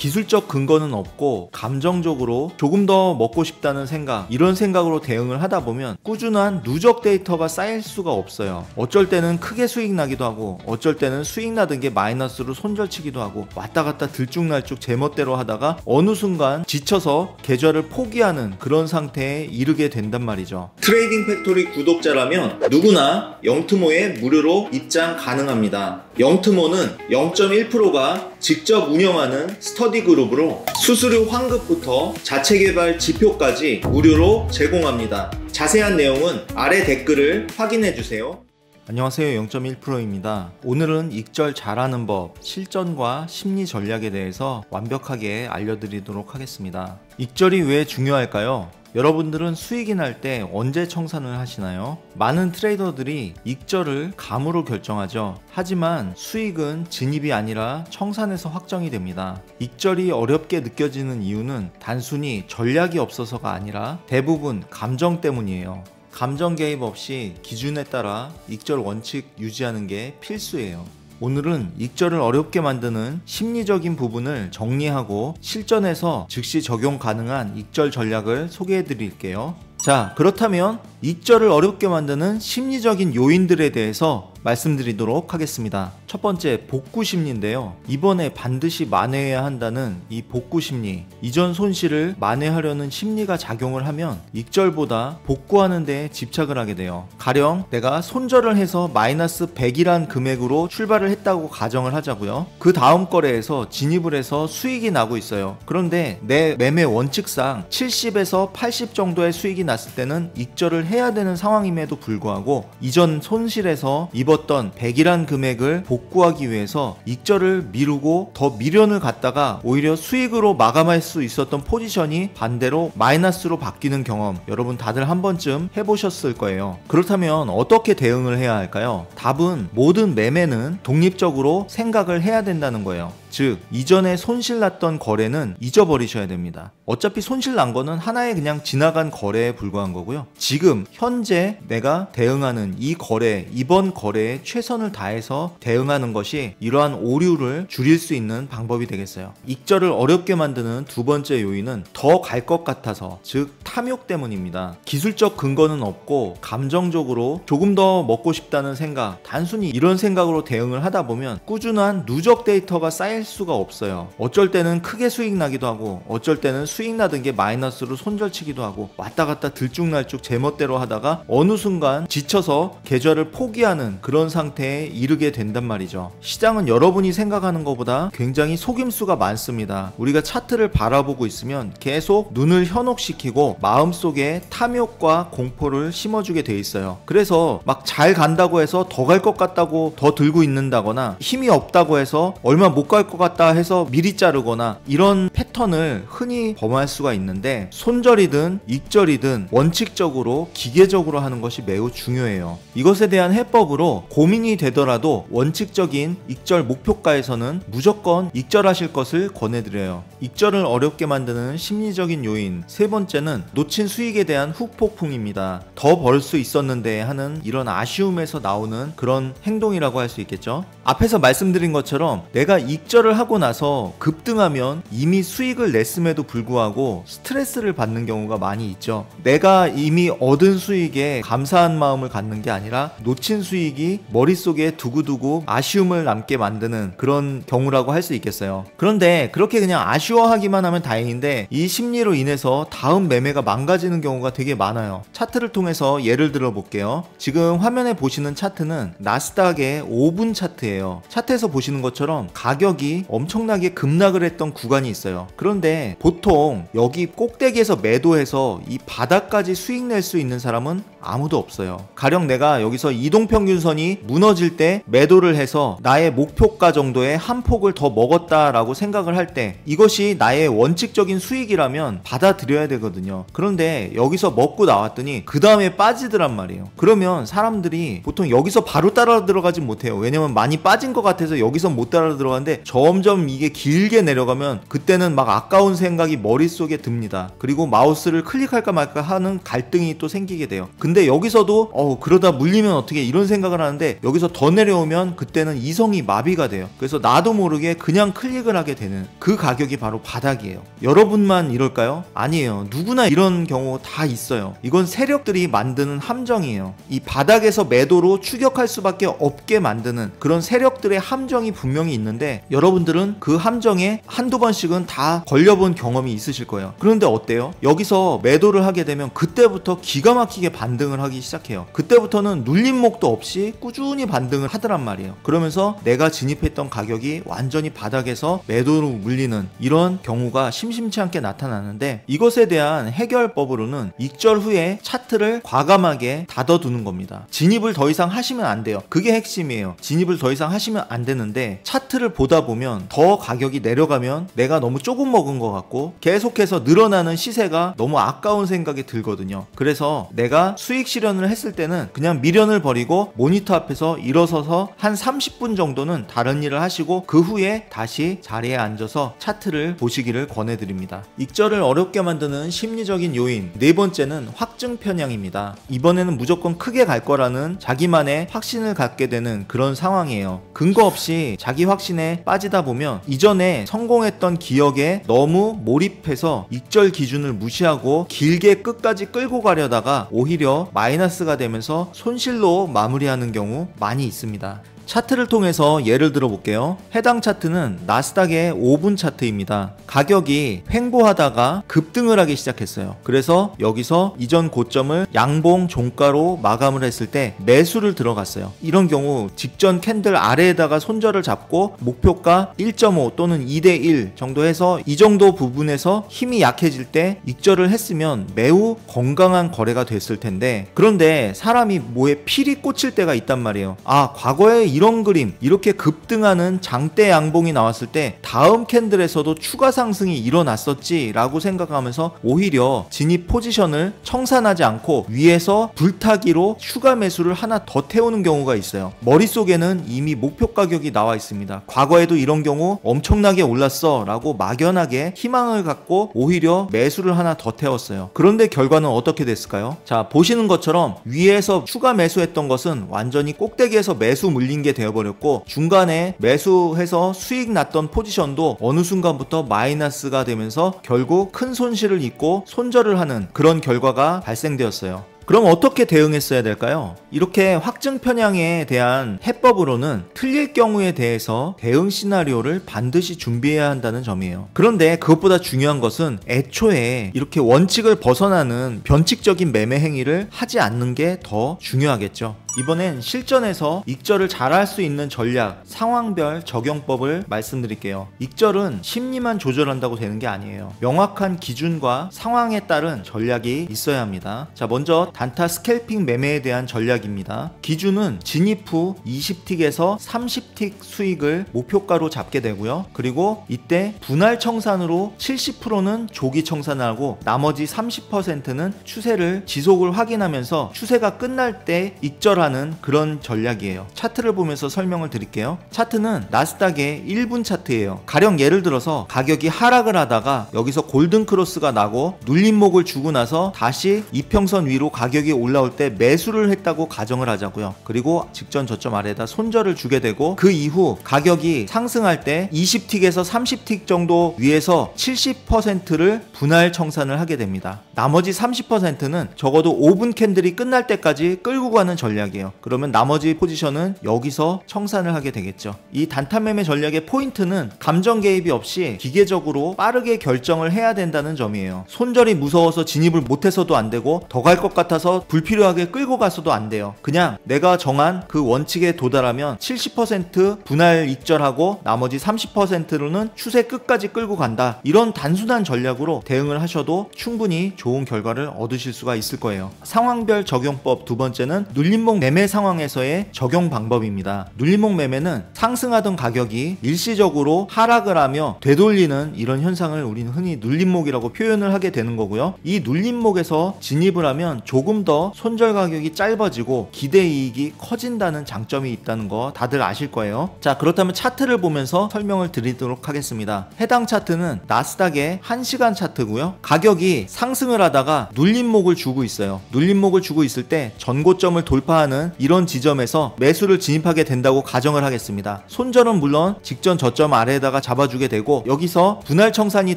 기술적 근거는 없고 감정적으로 조금 더 먹고 싶다는 생각, 이런 생각으로 대응을 하다 보면 꾸준한 누적 데이터가 쌓일 수가 없어요. 어쩔 때는 크게 수익 나기도 하고 어쩔 때는 수익 나던 게 마이너스로 손절치기도 하고 왔다 갔다 들쭉날쭉 제멋대로 하다가 어느 순간 지쳐서 계좌를 포기하는 그런 상태에 이르게 된단 말이죠. 트레이딩 팩토리 구독자라면 누구나 영트모에 무료로 입장 가능합니다. 영트모는 0.1%가 직접 운영하는 스터디 그룹으로 수수료 환급부터 자체 개발 지표까지 무료로 제공합니다. 자세한 내용은 아래 댓글을 확인해 주세요. 안녕하세요. 0.1%입니다. 오늘은 익절 잘하는 법, 실전과 심리 전략에 대해서 완벽하게 알려드리도록 하겠습니다. 익절이 왜 중요할까요? 여러분들은 수익이 날 때 언제 청산을 하시나요? 많은 트레이더들이 익절을 감으로 결정하죠. 하지만 수익은 진입이 아니라 청산에서 확정이 됩니다. 익절이 어렵게 느껴지는 이유는 단순히 전략이 없어서가 아니라 대부분 감정 때문이에요. 감정 개입 없이 기준에 따라 익절 원칙 유지하는 게 필수예요. 오늘은 익절을 어렵게 만드는 심리적인 부분을 정리하고 실전에서 즉시 적용 가능한 익절 전략을 소개해 드릴게요. 자, 그렇다면 익절을 어렵게 만드는 심리적인 요인들에 대해서 말씀드리도록 하겠습니다. 첫 번째, 복구 심리인데요. 이번에 반드시 만회해야 한다는 이 복구 심리, 이전 손실을 만회하려는 심리가 작용을 하면 익절보다 복구하는 데 집착을 하게 돼요. 가령 내가 손절을 해서 마이너스 100이란 금액으로 출발을 했다고 가정을 하자고요. 그 다음 거래에서 진입을 해서 수익이 나고 있어요. 그런데 내 매매 원칙상 70에서 80 정도의 수익이 났을 때는 익절을 해야 되는 상황임에도 불구하고 이전 손실에서 입었던 100이란 금액을 복구하기 위해서 익절을 미루고 더 미련을 갖다가 오히려 수익으로 마감할 수 있었던 포지션이 반대로 마이너스로 바뀌는 경험, 여러분 다들 한 번쯤 해보셨을 거예요. 그렇다면 어떻게 대응을 해야 할까요? 답은 모든 매매는 독립적으로 생각을 해야 된다는 거예요. 즉, 이전에 손실 났던 거래는 잊어버리셔야 됩니다. 어차피 손실 난 거는 하나의 그냥 지나간 거래에 불과한 거고요. 지금 현재 내가 대응하는 이 거래, 이번 거래에 최선을 다해서 대응하는 것이 이러한 오류를 줄일 수 있는 방법이 되겠어요. 익절을 어렵게 만드는 두 번째 요인은 더 갈 것 같아서, 즉 탐욕 때문입니다. 기술적 근거는 없고 감정적으로 조금 더 먹고 싶다는 생각, 단순히 이런 생각으로 대응을 하다 보면 꾸준한 누적 데이터가 쌓일 수가 없어요. 어쩔 때는 크게 수익 나기도 하고 어쩔 때는 수익 나던 게 마이너스로 손절치기도 하고 왔다 갔다 들쭉날쭉 제멋대로 하다가 어느 순간 지쳐서 계좌를 포기하는 그런 상태에 이르게 된단 말이죠. 시장은 여러분이 생각하는 것보다 굉장히 속임수가 많습니다. 우리가 차트를 바라보고 있으면 계속 눈을 현혹시키고 마음속에 탐욕과 공포를 심어주게 돼 있어요. 그래서 막 잘 간다고 해서 더 갈 것 같다고 더 들고 있는다거나 힘이 없다고 해서 얼마 못 갈 것 같다 해서 미리 자르거나 이런 패턴을 흔히 범할 수가 있는데, 손절이든 익절이든 원칙적으로 기계적으로 하는 것이 매우 중요해요. 이것에 대한 해법으로 고민이 되더라도 원칙적인 익절 목표가에서는 무조건 익절하실 것을 권해드려요. 익절을 어렵게 만드는 심리적인 요인 세 번째는 놓친 수익에 대한 후폭풍입니다. 더 벌 수 있었는데 하는 이런 아쉬움에서 나오는 그런 행동이라고 할 수 있겠죠. 앞에서 말씀드린 것처럼 내가 익절을 하고 나서 급등하면 이미 수익을 냈음에도 불구하고 스트레스를 받는 경우가 많이 있죠. 내가 이미 얻은 수익에 감사한 마음을 갖는 게 아니라 놓친 수익이 머릿속에 두고두고 아쉬움을 남게 만드는 그런 경우라고 할 수 있겠어요. 그런데 그렇게 그냥 아쉬워하기만 하면 다행인데 이 심리로 인해서 다음 매매가 망가지는 경우가 되게 많아요. 차트를 통해서 예를 들어 볼게요. 지금 화면에 보시는 차트는 나스닥의 5분 차트예요. 차트에서 보시는 것처럼 가격이 엄청나게 급락을 했던 구간이 있어요. 그런데 보통 여기 꼭대기에서 매도해서 이 바닥까지 수익 낼 수 있는 사람은 아무도 없어요. 가령 내가 여기서 이동평균선이 무너질 때 매도를 해서 나의 목표가 정도의 한 폭을 더 먹었다라고 생각을 할 때 이것이 나의 원칙적인 수익이라면 받아들여야 되거든요. 그런데 여기서 먹고 나왔더니 그 다음에 빠지더란 말이에요. 그러면 사람들이 보통 여기서 바로 따라 들어가지 못해요. 왜냐면 많이 빠진 것 같아서 여기서 못 따라 들어가는데 점점 이게 길게 내려가면 그때는 막 아까운 생각이 머릿속에 듭니다. 그리고 마우스를 클릭할까 말까 하는 갈등이 또 생기게 돼요. 근데 근데 여기서도 그러다 물리면 어떻게 이런 생각을 하는데 여기서 더 내려오면 그때는 이성이 마비가 돼요. 그래서 나도 모르게 그냥 클릭을 하게 되는 그 가격이 바로 바닥이에요. 여러분만 이럴까요? 아니에요. 누구나 이런 경우 다 있어요. 이건 세력들이 만드는 함정이에요. 이 바닥에서 매도로 추격할 수밖에 없게 만드는 그런 세력들의 함정이 분명히 있는데 여러분들은 그 함정에 한두 번씩은 다 걸려본 경험이 있으실 거예요. 그런데 어때요? 여기서 매도를 하게 되면 그때부터 기가 막히게 반등을 하기 시작해요. 그때부터는 눌림목도 없이 꾸준히 반등을 하더란 말이에요. 그러면서 내가 진입했던 가격이 완전히 바닥에서 매도로 물리는 이런 경우가 심심치 않게 나타나는데 이것에 대한 해결법으로는 익절 후에 차트를 과감하게 닫아두는 겁니다. 진입을 더 이상 하시면 안 돼요. 그게 핵심이에요. 진입을 더 이상 하시면 안 되는데 차트를 보다 보면 더 가격이 내려가면 내가 너무 조금 먹은 것 같고 계속해서 늘어나는 시세가 너무 아까운 생각이 들거든요. 그래서 내가 수익 실현을 했을 때는 그냥 미련을 버리고 모니터 앞에서 일어서서 한 30분 정도는 다른 일을 하시고 그 후에 다시 자리에 앉아서 차트를 보시기를 권해드립니다. 익절을 어렵게 만드는 심리적인 요인 네 번째는 확증 편향입니다. 이번에는 무조건 크게 갈 거라는 자기만의 확신을 갖게 되는 그런 상황이에요. 근거 없이 자기 확신에 빠지다 보면 이전에 성공했던 기억에 너무 몰입해서 익절 기준을 무시하고 길게 끝까지 끌고 가려다가 오히려 마이너스가 되면서 손실로 마무리하는 경우 많이 있습니다. 차트를 통해서 예를 들어 볼게요. 해당 차트는 나스닥의 5분 차트입니다. 가격이 횡보하다가 급등을 하기 시작했어요. 그래서 여기서 이전 고점을 양봉 종가로 마감을 했을 때 매수를 들어갔어요. 이런 경우 직전 캔들 아래에다가 손절을 잡고 목표가 1.5 또는 2대1 정도 해서 이 정도 부분에서 힘이 약해질 때 익절을 했으면 매우 건강한 거래가 됐을 텐데 그런데 사람이 뭐에 필이 꽂힐 때가 있단 말이에요. 과거에 이런 그림 이렇게 급등하는 장대 양봉이 나왔을 때 다음 캔들에서도 추가 상승이 일어났었지 라고 생각하면서 오히려 진입 포지션을 청산하지 않고 위에서 불타기로 추가 매수를 하나 더 태우는 경우가 있어요. 머릿속에는 이미 목표 가격이 나와 있습니다. 과거에도 이런 경우 엄청나게 올랐어 라고 막연하게 희망을 갖고 오히려 매수를 하나 더 태웠어요. 그런데 결과는 어떻게 됐을까요? 자, 보시는 것처럼 위에서 추가 매수했던 것은 완전히 꼭대기에서 매수 물린 게 되어버렸고 중간에 매수해서 수익 났던 포지션도 어느 순간부터 마이너스가 되면서 결국 큰 손실을 입고 손절을 하는 그런 결과가 발생되었어요. 그럼 어떻게 대응했어야 될까요? 이렇게 확증 편향에 대한 해법으로는 틀릴 경우에 대해서 대응 시나리오를 반드시 준비해야 한다는 점이에요. 그런데 그것보다 중요한 것은 애초에 이렇게 원칙을 벗어나는 변칙적인 매매 행위를 하지 않는 게 더 중요하겠죠. 이번엔 실전에서 익절을 잘할 수 있는 전략, 상황별 적용법을 말씀드릴게요. 익절은 심리만 조절한다고 되는 게 아니에요. 명확한 기준과 상황에 따른 전략이 있어야 합니다. 자, 먼저 단타 스캘핑 매매에 대한 전략입니다. 기준은 진입 후 20틱에서 30틱 수익을 목표가로 잡게 되고요. 그리고 이때 분할 청산으로 70%는 조기 청산하고 나머지 30%는 추세를 지속을 확인하면서 추세가 끝날 때 익절하는 그런 전략이에요. 차트를 보면서 설명을 드릴게요. 차트는 나스닥의 1분 차트예요. 가령 예를 들어서 가격이 하락을 하다가 여기서 골든 크로스가 나고 눌림목을 주고 나서 다시 이평선 위로 가격이 올라올 때 매수를 했다고 가정을 하자고요. 그리고 직전 저점 아래에다 손절을 주게 되고 그 이후 가격이 상승할 때 20틱에서 30틱 정도 위에서 70%를 분할 청산을 하게 됩니다. 나머지 30%는 적어도 5분 캔들이 끝날 때까지 끌고 가는 전략이에요. 그러면 나머지 포지션은 여기서 청산을 하게 되겠죠. 이 단타 매매 전략의 포인트는 감정 개입이 없이 기계적으로 빠르게 결정을 해야 된다는 점이에요. 손절이 무서워서 진입을 못해서도 안 되고 더 갈 것 같아서 불필요하게 끌고 가서도 안 돼요. 그냥 내가 정한 그 원칙에 도달하면 70% 분할 익절하고 나머지 30%로는 추세 끝까지 끌고 간다. 이런 단순한 전략으로 대응을 하셔도 충분히 좋은 결과를 얻으실 수가 있을 거예요. 상황별 적용법 두 번째는 눌림목 매매 상황에서의 적용 방법입니다. 눌림목 매매는 상승하던 가격이 일시적으로 하락을 하며 되돌리는 이런 현상을 우리는 흔히 눌림목이라고 표현을 하게 되는 거고요. 이 눌림목에서 진입을 하면 조금 더 손절 가격이 짧아지고 기대 이익이 커진다는 장점이 있다는 거 다들 아실 거예요. 자, 그렇다면 차트를 보면서 설명을 드리도록 하겠습니다. 해당 차트는 나스닥의 1시간 차트고요. 가격이 상승을 하다가 눌림목을 주고 있어요. 눌림목을 주고 있을 때 전고점을 돌파하는 이런 지점에서 매수를 진입하게 된다고 가정을 하겠습니다. 손절은 물론 직전 저점 아래에다가 잡아주게 되고 여기서 분할 청산이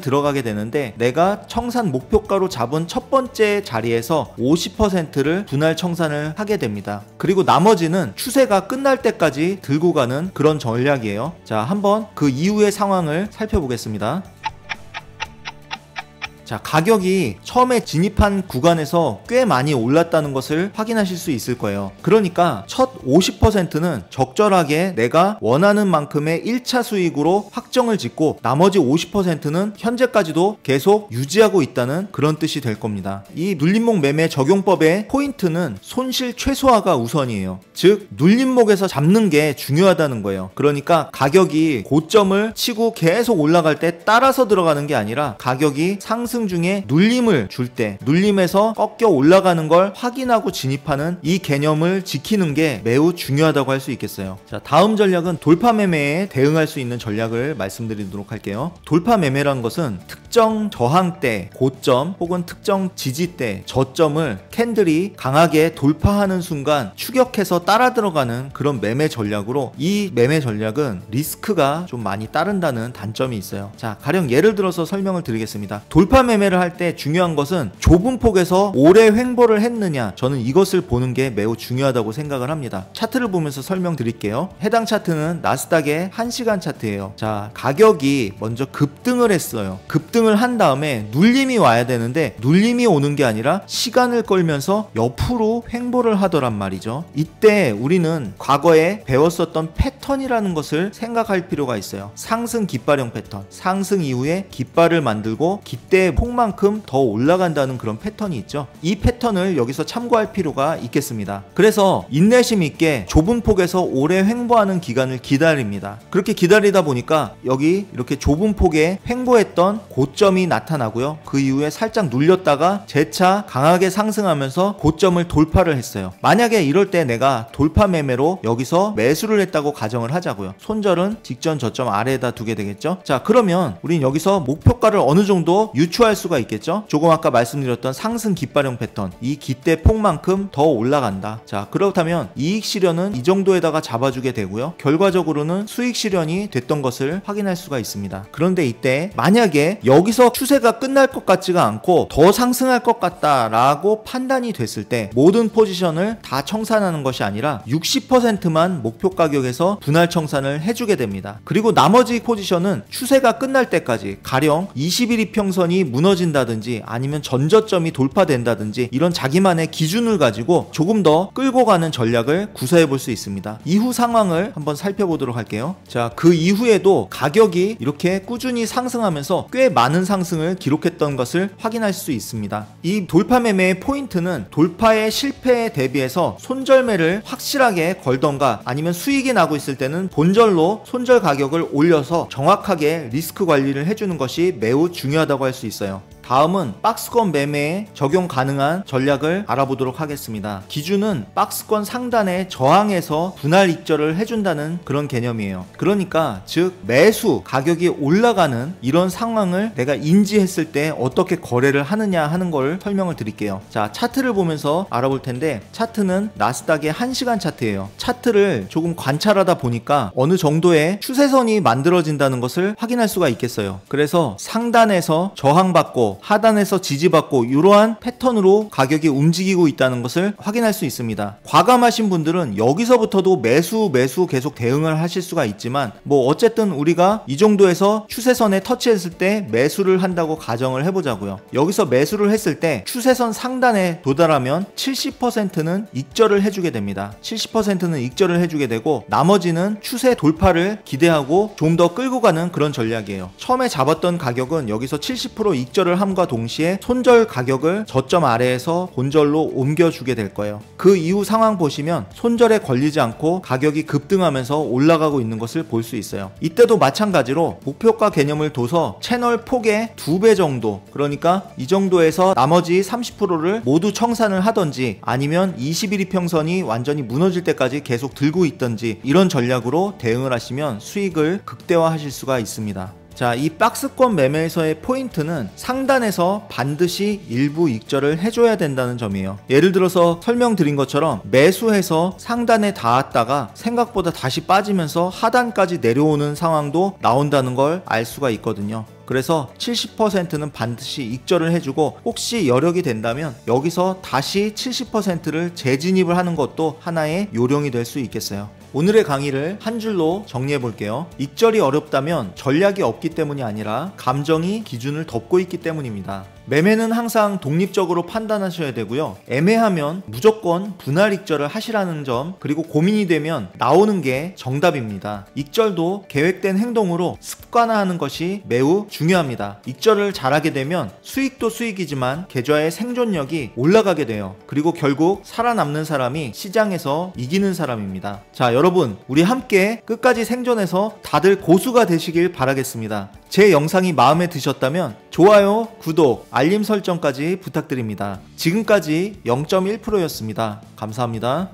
들어가게 되는데 내가 청산 목표가로 잡은 첫 번째 자리에서 50%를 분할 청산을 하게 됩니다. 그리고 나머지는 추세가 끝날 때까지 들고 가는 그런 전략이에요. 자, 한번 그 이후의 상황을 살펴보겠습니다. 자, 가격이 처음에 진입한 구간에서 꽤 많이 올랐다는 것을 확인하실 수 있을 거예요. 그러니까 첫 50%는 적절하게 내가 원하는 만큼의 1차 수익으로 확정을 짓고 나머지 50%는 현재까지도 계속 유지하고 있다는 그런 뜻이 될 겁니다. 이 눌림목 매매 적용법의 포인트는 손실 최소화가 우선이에요. 즉 눌림목에서 잡는 게 중요하다는 거예요. 그러니까 가격이 고점을 치고 계속 올라갈 때 따라서 들어가는 게 아니라 가격이 상승 중에 눌림을 줄 때 눌림에서 꺾여 올라가는 걸 확인하고 진입하는 이 개념을 지키는 게 매우 중요하다고 할 수 있겠어요. 자, 다음 전략은 돌파 매매에 대응할 수 있는 전략을 말씀드리도록 할게요. 돌파 매매라는 것은 특정 저항대, 고점 혹은 특정 지지대, 저점을 캔들이 강하게 돌파하는 순간 추격해서 따라 들어가는 그런 매매 전략으로 이 매매 전략은 리스크가 좀 많이 따른다는 단점이 있어요. 자, 가령 예를 들어서 설명을 드리겠습니다. 돌파 매매를 할 때 중요한 것은 좁은 폭에서 오래 횡보를 했느냐, 저는 이것을 보는 게 매우 중요하다고 생각을 합니다. 차트를 보면서 설명드릴게요. 해당 차트는 나스닥의 1시간 차트예요. 자, 가격이 먼저 급등을 했어요. 급등을 한 다음에 눌림이 와야 되는데 눌림이 오는 게 아니라 시간을 끌면서 옆으로 횡보를 하더란 말이죠. 이때 우리는 과거에 배웠었던 패턴이라는 것을 생각할 필요가 있어요. 상승 깃발형 패턴, 상승 이후에 깃발을 만들고 깃대의 폭만큼 더 올라간다는 그런 패턴이 있죠. 이 패턴을 여기서 참고할 필요가 있겠습니다. 그래서 인내심 있게 좁은 폭에서 오래 횡보하는 기간을 기다립니다. 그렇게 기다리다 보니까 여기 이렇게 좁은 폭에 횡보했던 고점이 나타나고요. 그 이후에 살짝 눌렸다가 재차 강하게 상승하면서 고점을 돌파를 했어요. 만약에 이럴 때 내가 돌파 매매로 여기서 매수를 했다고 가정을 하자고요. 손절은 직전 저점 아래에다 두게 되겠죠. 자, 그러면 우린 여기서 목표가를 어느 정도 유추할 수가 있겠죠. 조금 아까 말씀드렸던 상승 깃발형 패턴, 이 깃대 폭만큼 더 올라간다. 자, 그렇다면 이익 실현은 이 정도에다가 잡아주게 되고요. 결과적으로는 수익 실현이 됐던 것을 확인할 수가 있습니다. 그런데 이때 만약에 여기서 추세가 끝날 것 같지가 않고 더 상승할 것 같다라고 판단이 됐을 때 모든 포지션을 다 청산하는 것이 아니라 60%만 목표 가격에서 분할 청산을 해주게 됩니다. 그리고 나머지 포지션은 추세가 끝날 때까지, 가령 21 이평선이 무너진다든지 아니면 전저점이 돌파된다든지 이런 자기만의 기준을 가지고 조금 더 끌고 가는 전략을 구사해 볼 수 있습니다. 이후 상황을 한번 살펴보도록 할게요. 자, 그 이후에도 가격이 이렇게 꾸준히 상승하면서 꽤 많은 상승을 기록했던 것을 확인할 수 있습니다. 이 돌파 매매의 포인트는 돌파의 실패에 대비해서 손절매를 확실하게 걸던가 아니면 수익이 나고 있을 때는 본절로 손절 가격을 올려서 정확하게 리스크 관리를 해주는 것이 매우 중요하다고 할 수 있어요. 다음은 박스권 매매에 적용 가능한 전략을 알아보도록 하겠습니다. 기준은 박스권 상단의 저항에서 분할 익절을 해준다는 그런 개념이에요. 그러니까 즉 매수 가격이 올라가는 이런 상황을 내가 인지했을 때 어떻게 거래를 하느냐 하는 걸 설명을 드릴게요. 자, 차트를 보면서 알아볼 텐데 차트는 나스닥의 1시간 차트예요. 차트를 조금 관찰하다 보니까 어느 정도의 추세선이 만들어진다는 것을 확인할 수가 있겠어요. 그래서 상단에서 저항받고 하단에서 지지받고 이러한 패턴으로 가격이 움직이고 있다는 것을 확인할 수 있습니다. 과감하신 분들은 여기서부터도 매수 계속 대응을 하실 수가 있지만 뭐 어쨌든 우리가 이 정도에서 추세선에 터치했을 때 매수를 한다고 가정을 해보자고요. 여기서 매수를 했을 때 추세선 상단에 도달하면 70%는 익절을 해주게 됩니다. 70%는 익절을 해주게 되고 나머지는 추세 돌파를 기대하고 좀 더 끌고 가는 그런 전략이에요. 처음에 잡았던 가격은 여기서 70% 익절을 한 함과 동시에 손절 가격을 저점 아래에서 본절로 옮겨주게 될 거예요. 그 이후 상황 보시면 손절에 걸리지 않고 가격이 급등하면서 올라가고 있는 것을 볼 수 있어요. 이때도 마찬가지로 목표가 개념을 둬서 채널 폭의 2배 정도, 그러니까 이 정도에서 나머지 30%를 모두 청산을 하던지 아니면 21 이평선이 완전히 무너질 때까지 계속 들고 있던지 이런 전략으로 대응을 하시면 수익을 극대화하실 수가 있습니다. 자, 이 박스권 매매에서의 포인트는 상단에서 반드시 일부 익절을 해줘야 된다는 점이에요. 예를 들어서 설명드린 것처럼 매수해서 상단에 닿았다가 생각보다 다시 빠지면서 하단까지 내려오는 상황도 나온다는 걸 알 수가 있거든요. 그래서 70%는 반드시 익절을 해주고 혹시 여력이 된다면 여기서 다시 70%를 재진입을 하는 것도 하나의 요령이 될 수 있겠어요. 오늘의 강의를 한 줄로 정리해 볼게요. 익절이 어렵다면 전략이 없기 때문이 아니라 감정이 기준을 덮고 있기 때문입니다. 매매는 항상 독립적으로 판단하셔야 되고요. 애매하면 무조건 분할 익절을 하시라는 점, 그리고 고민이 되면 나오는 게 정답입니다. 익절도 계획된 행동으로 습관화하는 것이 매우 중요합니다. 익절을 잘하게 되면 수익도 수익이지만 계좌의 생존력이 올라가게 돼요. 그리고 결국 살아남는 사람이 시장에서 이기는 사람입니다. 자, 여러분, 우리 함께 끝까지 생존해서 다들 고수가 되시길 바라겠습니다. 제 영상이 마음에 드셨다면 좋아요, 구독, 알림 설정까지 부탁드립니다. 지금까지 0.1%였습니다. 감사합니다.